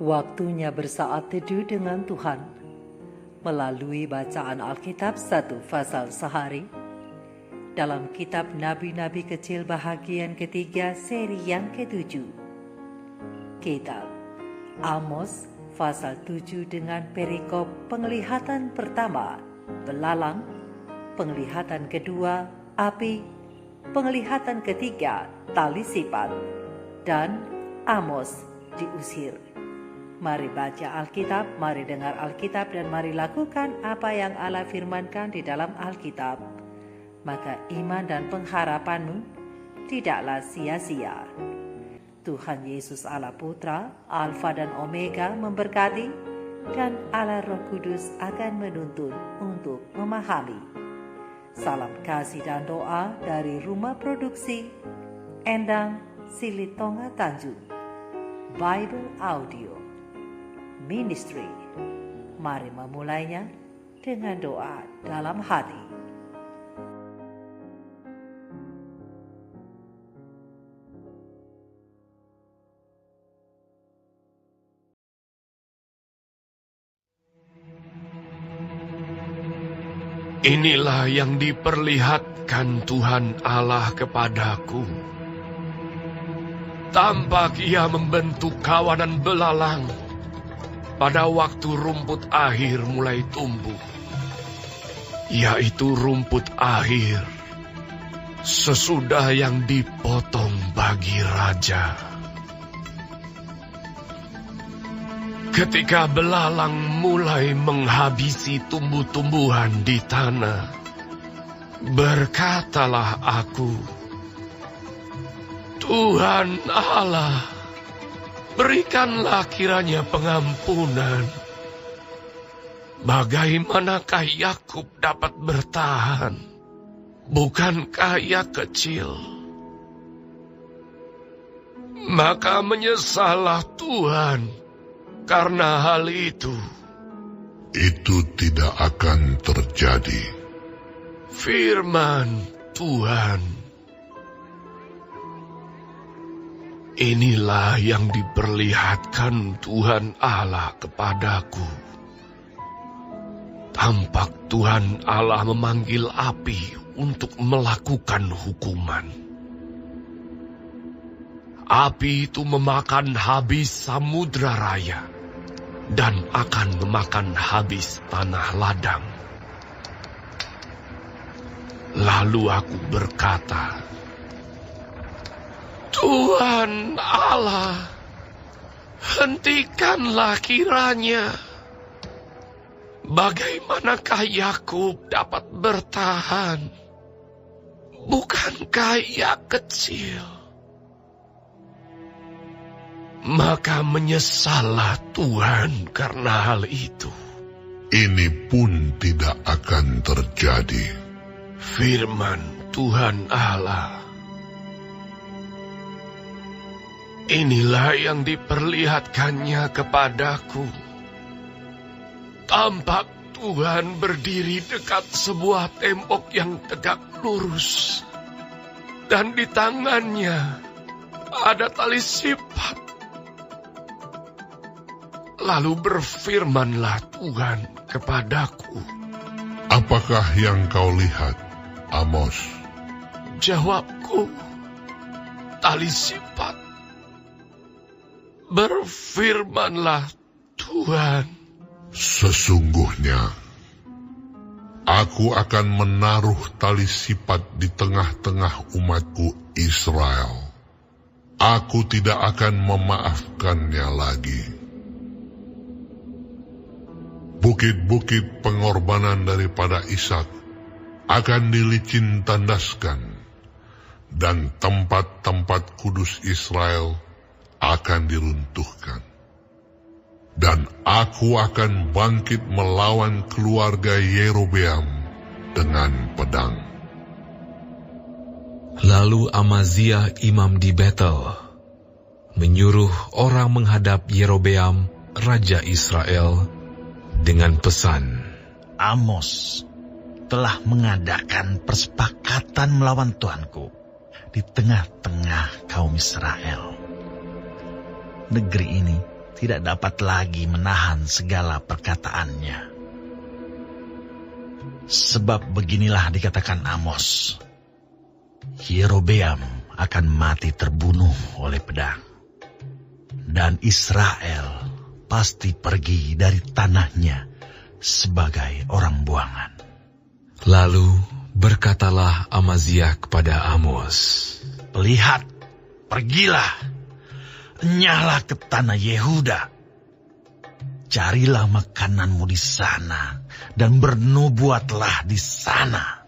Waktunya bersaat teduh dengan Tuhan melalui bacaan Alkitab 1 pasal sehari dalam kitab Nabi-Nabi Kecil bahagian ketiga seri yang ke-7. Kitab Amos pasal 7 dengan perikop penglihatan pertama belalang, penglihatan kedua api, penglihatan ketiga tali sifat, dan Amos diusir. Mari baca Alkitab, mari dengar Alkitab, dan mari lakukan apa yang Allah firmankan di dalam Alkitab. Maka iman dan pengharapanmu tidaklah sia-sia. Tuhan Yesus Allah Putra, Alfa dan Omega memberkati, dan Allah Roh Kudus akan menuntun untuk memahami. Salam kasih dan doa dari Rumah Produksi Endang Silitonga Tanjung Bible Audio Ministry. Mari memulainya dengan doa dalam hati. Inilah yang diperlihatkan Tuhan Allah kepadaku. Tampak Ia membentuk kawanan belalang pada waktu rumput akhir mulai tumbuh, yaitu rumput akhir sesudah yang dipotong bagi raja. Ketika belalang mulai menghabisi tumbuh-tumbuhan di tanah, berkatalah aku, Tuhan Allah, berikanlah kiranya pengampunan. Bagaimanakah Yakub dapat bertahan? Bukankah ia kecil? Maka menyesallah Tuhan karena hal itu. Itu tidak akan terjadi. Firman Tuhan. Inilah yang diperlihatkan Tuhan Allah kepadaku. Tampak Tuhan Allah memanggil api untuk melakukan hukuman. Api itu memakan habis samudra raya dan akan memakan habis tanah ladang. Lalu aku berkata, Tuhan Allah, hentikanlah kiranya. Bagaimanakah Yakub dapat bertahan? Bukankah ia kecil? Maka menyesallah Tuhan karena hal itu. Ini pun tidak akan terjadi. Firman Tuhan Allah. Inilah yang diperlihatkannya kepadaku. Tampak Tuhan berdiri dekat sebuah tembok yang tegak lurus. Dan di tangannya ada tali sifat. Lalu berfirmanlah Tuhan kepadaku. Apakah yang kau lihat, Amos? Jawabku, tali sifat. Berfirmanlah Tuhan. Sesungguhnya, aku akan menaruh tali sifat di tengah-tengah umatku Israel. Aku tidak akan memaafkannya lagi. Bukit-bukit pengorbanan daripada Ishak akan dilicin tandaskan, dan tempat-tempat kudus Israel akan diruntuhkan. Dan aku akan bangkit melawan keluarga Yerobeam dengan pedang. Lalu Amaziah imam di Betel menyuruh orang menghadap Yerobeam, raja Israel, dengan pesan, Amos telah mengadakan persepakatan melawan Tuanku di tengah-tengah kaum Israel. Negeri ini tidak dapat lagi menahan segala perkataannya. Sebab beginilah dikatakan Amos, Yerobeam akan mati terbunuh oleh pedang, dan Israel pasti pergi dari tanahnya sebagai orang buangan. Lalu berkatalah Amazia kepada Amos, Lihat, pergilah, enyahlah ke tanah Yehuda. Carilah makananmu di sana, dan bernubuatlah di sana.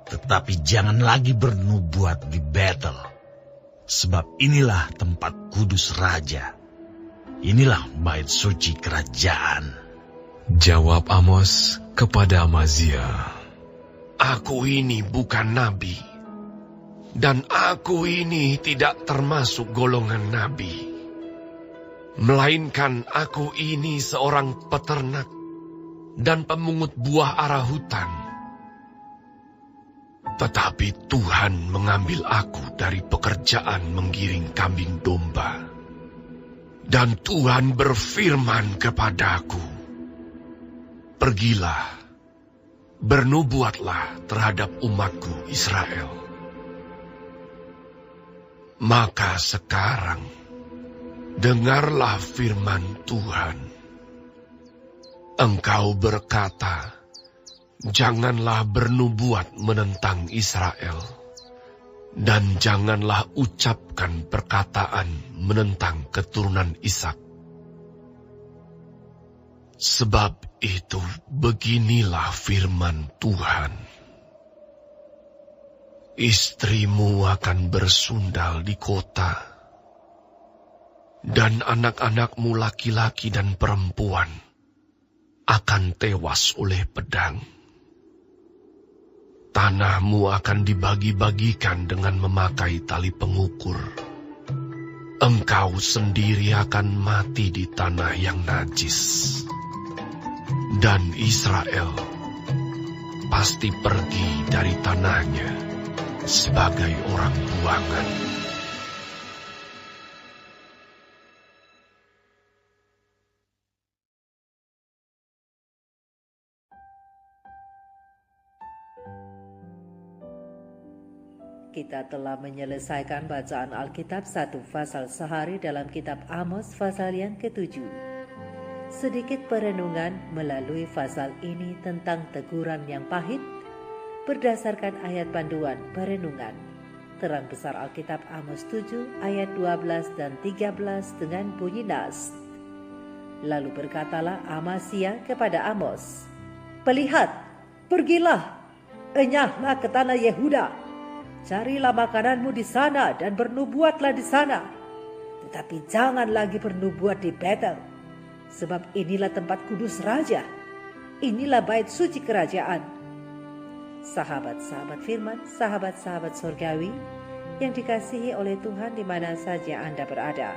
Tetapi jangan lagi bernubuat di Betel, sebab inilah tempat kudus raja. Inilah bait suci kerajaan. Jawab Amos kepada Amazia, Aku ini bukan nabi, dan aku ini tidak termasuk golongan nabi. Melainkan aku ini seorang peternak dan pemungut buah ara hutan. Tetapi Tuhan mengambil aku dari pekerjaan menggiring kambing domba. Dan Tuhan berfirman kepadaku, Pergilah, bernubuatlah terhadap umatku Israel. Maka sekarang, dengarlah firman Tuhan. Engkau berkata, janganlah bernubuat menentang Israel, dan janganlah ucapkan perkataan menentang keturunan Ishak. Sebab itu beginilah firman Tuhan. Istrimu akan bersundal di kota, dan anak-anakmu laki-laki dan perempuan akan tewas oleh pedang. Tanahmu akan dibagi-bagikan dengan memakai tali pengukur. Engkau sendiri akan mati di tanah yang najis. Dan Israel pasti pergi dari tanahnya sebagai orang buangan. Kita telah menyelesaikan bacaan Alkitab 1 pasal sehari dalam kitab Amos pasal yang ke-7. Sedikit perenungan melalui pasal ini tentang teguran yang pahit berdasarkan ayat panduan perenungan. Terang besar Alkitab Amos 7 ayat 12 dan 13 dengan bunyi nas. Lalu berkatalah Amazia kepada Amos, Lihat, pergilah, enyahlah ke tanah Yehuda. Carilah makananmu di sana dan bernubuatlah di sana. Tetapi jangan lagi bernubuat di Betel, sebab inilah tempat kudus raja. Inilah bait suci kerajaan. Sahabat-sahabat firman, sahabat-sahabat surgawi yang dikasihi oleh Tuhan di mana saja Anda berada.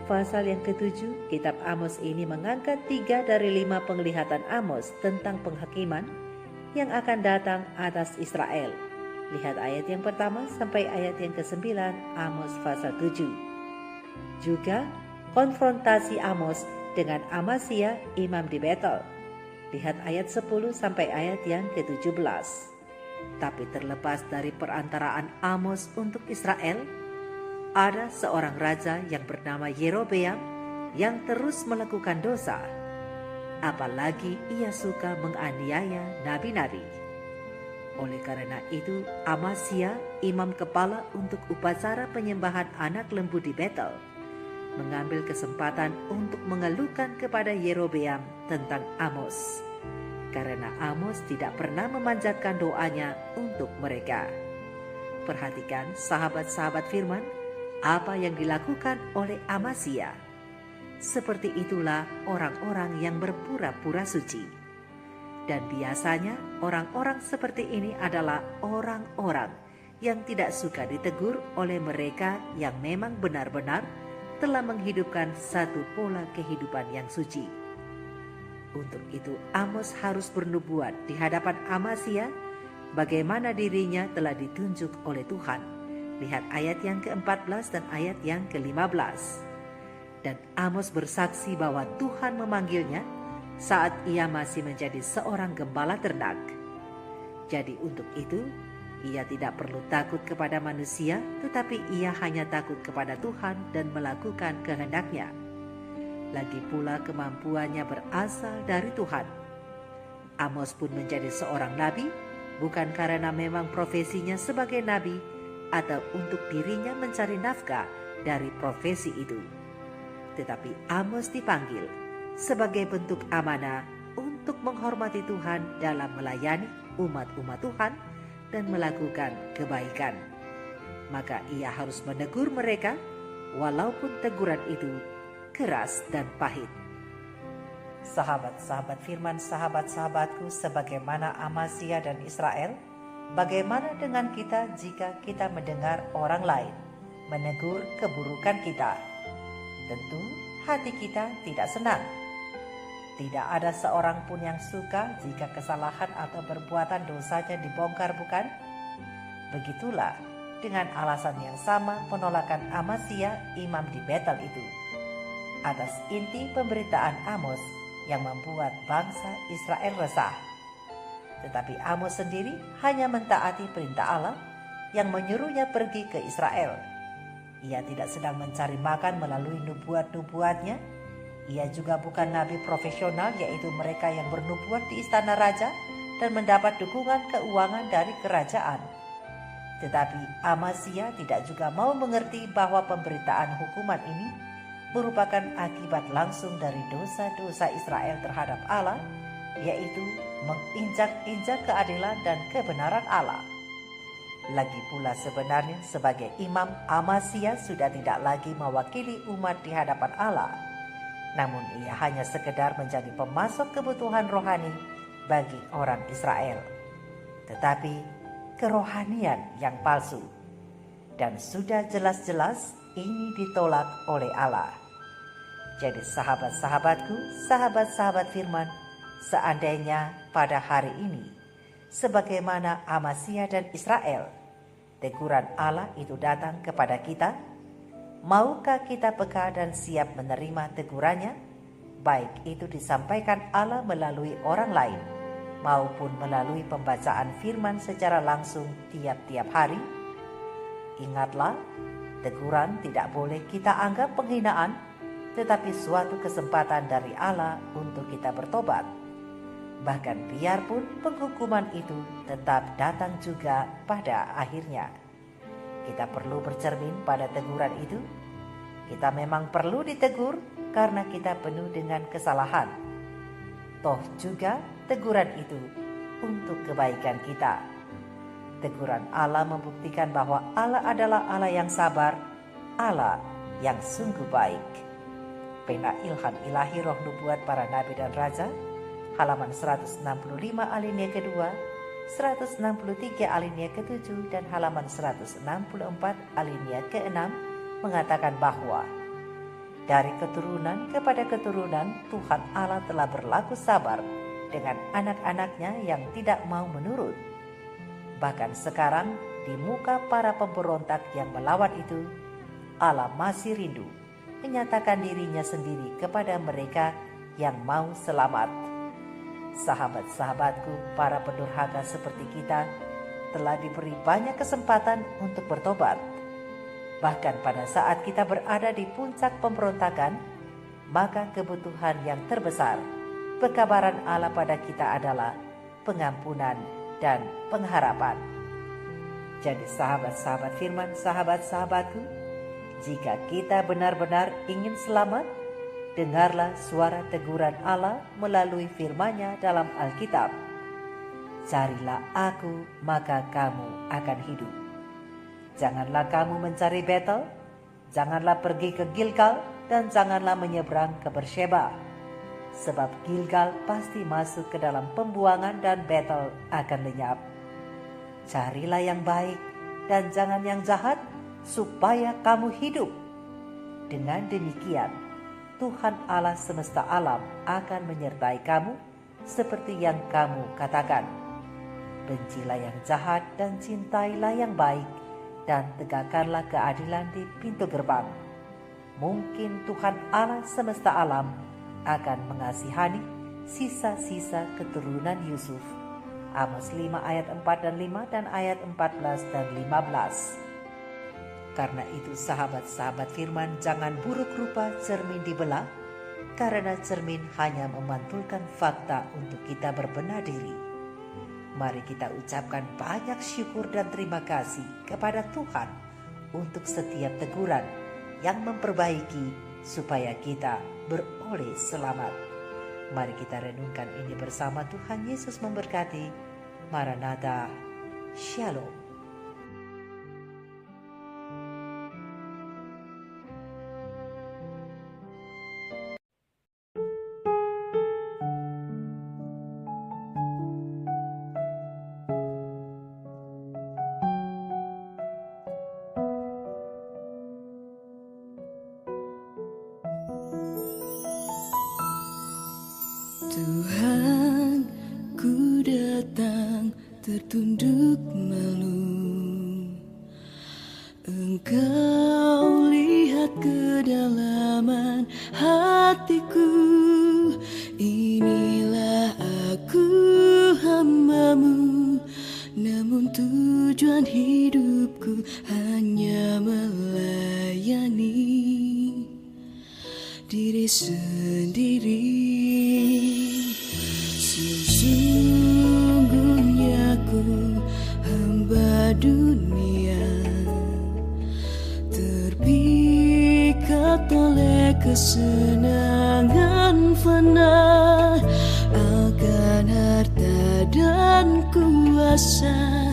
Pasal yang ke-7, kitab Amos ini mengangkat 3 dari 5 penglihatan Amos tentang penghakiman yang akan datang atas Israel. Lihat ayat yang pertama sampai ayat yang ke-9 Amos pasal 7. Juga konfrontasi Amos dengan Amazia imam di Betel. Lihat ayat 10 sampai ayat yang ke-17. Tapi terlepas dari perantaraan Amos untuk Israel, ada seorang raja yang bernama Yerobeam yang terus melakukan dosa. Apalagi ia suka menganiaya nabi-nabi. Oleh karena itu, Amazia, imam kepala untuk upacara penyembahan anak lembu di Betel, mengambil kesempatan untuk mengeluhkan kepada Yerobeam tentang Amos, karena Amos tidak pernah memanjatkan doanya untuk mereka. Perhatikan sahabat-sahabat firman, apa yang dilakukan oleh Amazia. Seperti itulah orang-orang yang berpura-pura suci. Dan biasanya orang-orang seperti ini adalah orang-orang yang tidak suka ditegur oleh mereka yang memang benar-benar telah menghidupkan satu pola kehidupan yang suci. Untuk itu Amos harus bernubuat di hadapan Amazia bagaimana dirinya telah ditunjuk oleh Tuhan Lihat ayat yang ke-14 dan ayat yang ke-15. Dan Amos bersaksi bahwa Tuhan memanggilnya saat ia masih menjadi seorang gembala ternak. Jadi untuk itu, ia tidak perlu takut kepada manusia, tetapi ia hanya takut kepada Tuhan dan melakukan kehendaknya. Lagi pula kemampuannya berasal dari Tuhan. Amos pun menjadi seorang nabi, bukan karena memang profesinya sebagai nabi atau untuk dirinya mencari nafkah dari profesi itu. Tetapi Amos dipanggil sebagai bentuk amanah untuk menghormati Tuhan dalam melayani umat-umat Tuhan dan melakukan kebaikan. Maka ia harus menegur mereka walaupun teguran itu keras dan pahit. Sahabat-sahabat firman, sahabat-sahabatku, sebagaimana Amazia dan Israel, bagaimana dengan kita jika kita mendengar orang lain menegur keburukan kita? Tentu hati kita tidak senang. Tidak ada seorang pun yang suka jika kesalahan atau perbuatan dosanya dibongkar, bukan? Begitulah dengan alasan yang sama penolakan Amazia, imam di Betel itu, atas inti pemberitaan Amos yang membuat bangsa Israel resah. Tetapi Amos sendiri hanya mentaati perintah Allah yang menyuruhnya pergi ke Israel. Ia tidak sedang mencari makan melalui nubuat-nubuatnya. Ia juga bukan nabi profesional, yaitu mereka yang bernubuat di istana raja dan mendapat dukungan keuangan dari kerajaan. Tetapi Amazia tidak juga mau mengerti bahwa pemberitaan hukuman ini merupakan akibat langsung dari dosa-dosa Israel terhadap Allah, yaitu menginjak-injak keadilan dan kebenaran Allah. Lagi pula sebenarnya sebagai imam, Amazia sudah tidak lagi mewakili umat di hadapan Allah, namun ia hanya sekedar menjadi pemasok kebutuhan rohani bagi orang Israel. Tetapi kerohanian yang palsu, dan sudah jelas-jelas ini ditolak oleh Allah. Jadi sahabat-sahabatku, sahabat-sahabat firman, seandainya pada hari ini, sebagaimana Amazia dan Israel, teguran Allah itu datang kepada kita, maukah kita peka dan siap menerima tegurannya, baik itu disampaikan Allah melalui orang lain, maupun melalui pembacaan firman secara langsung tiap-tiap hari? Ingatlah, teguran tidak boleh kita anggap penghinaan, tetapi suatu kesempatan dari Allah untuk kita bertobat. Bahkan biarpun penghukuman itu tetap datang juga pada akhirnya, kita perlu bercermin pada teguran itu. Kita memang perlu ditegur karena kita penuh dengan kesalahan. Toh juga teguran itu untuk kebaikan kita. Teguran Allah membuktikan bahwa Allah adalah Allah yang sabar, Allah yang sungguh baik. Pena Ilham Ilahi Roh Nubuat Para Nabi dan Raja, halaman 165 alinea kedua, 163 alinea ke-7 dan halaman 164 alinea ke-6 mengatakan bahwa dari keturunan kepada keturunan Tuhan Allah telah berlaku sabar dengan anak-anaknya yang tidak mau menurut. Bahkan sekarang di muka para pemberontak yang melawan itu, Allah masih rindu menyatakan dirinya sendiri kepada mereka yang mau selamat. Sahabat-sahabatku, para pendurhaka seperti kita telah diberi banyak kesempatan untuk bertobat. Bahkan pada saat kita berada di puncak pemberontakan, maka kebutuhan yang terbesar, pekabaran Allah pada kita adalah pengampunan dan pengharapan. Jadi sahabat-sahabat firman, sahabat-sahabatku, jika kita benar-benar ingin selamat, dengarlah suara teguran Allah melalui firman-Nya dalam Alkitab. Carilah aku, maka kamu akan hidup. Janganlah kamu mencari Betel, janganlah pergi ke Gilgal, dan janganlah menyeberang ke Bersheba. Sebab Gilgal pasti masuk ke dalam pembuangan dan Betel akan lenyap. Carilah yang baik dan jangan yang jahat, supaya kamu hidup. Dengan demikian, Tuhan Allah semesta alam akan menyertai kamu seperti yang kamu katakan. Bencilah yang jahat dan cintailah yang baik, dan tegakkanlah keadilan di pintu gerbang. Mungkin Tuhan Allah semesta alam akan mengasihani sisa-sisa keturunan Yusuf. Amos 5 ayat 4 dan 5 dan ayat 14 dan 15. Karena itu sahabat-sahabat firman, jangan buruk rupa cermin dibelah, karena cermin hanya memantulkan fakta untuk kita berbenah diri. Mari kita ucapkan banyak syukur dan terima kasih kepada Tuhan untuk setiap teguran yang memperbaiki supaya kita beroleh selamat. Mari kita renungkan ini bersama. Tuhan Yesus memberkati. Maranatha. Shalom. Tuhan, ku datang tertunduk malu. Engkau lihat kedalaman hatiku. Inilah aku hamba-Mu, namun tujuan hidupku hanya melayani diri sendiri. Sesungguhnya ku hamba dunia, terpikat oleh kesenangan fana, akan harta dan kuasa,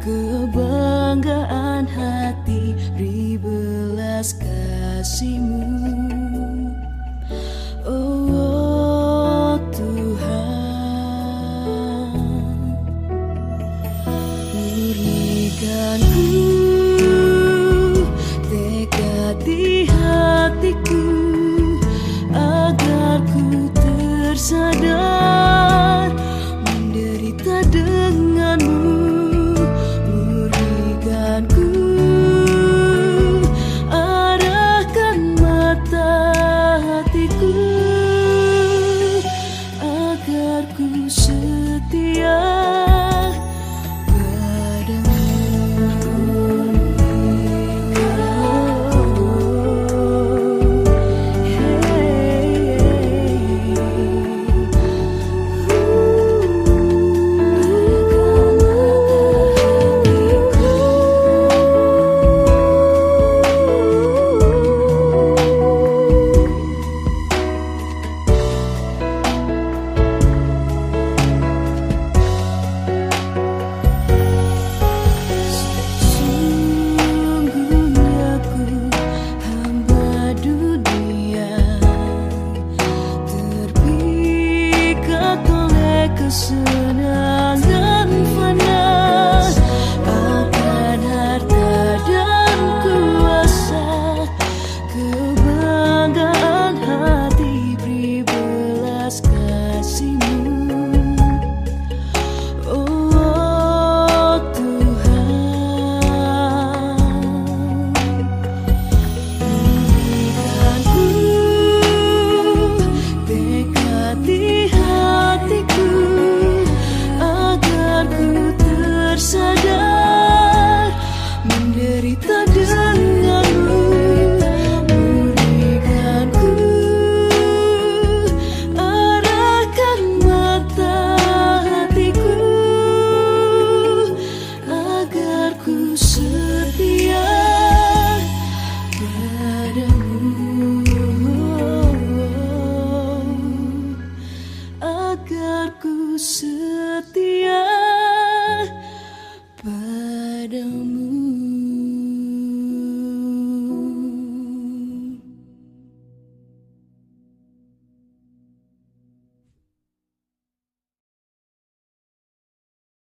kebanggaan hati, beri belas kasih-Mu. Oh Tuhan, murnikan ku tekad di hatiku, agar ku tersadar menderita dengan-Mu. Murnikan ku, arahkan mata hatiku, agar ku setia kesenangan fana, akan harta dan kuasa, kebanggaan hati, beri belas kasih-Mu. Oh Tuhan, berikan ku tekad di hatiku, agar ku tersadar menderita dengan-Mu. Murnikan ku, arahkan mata hatiku, agar ku setia padamu.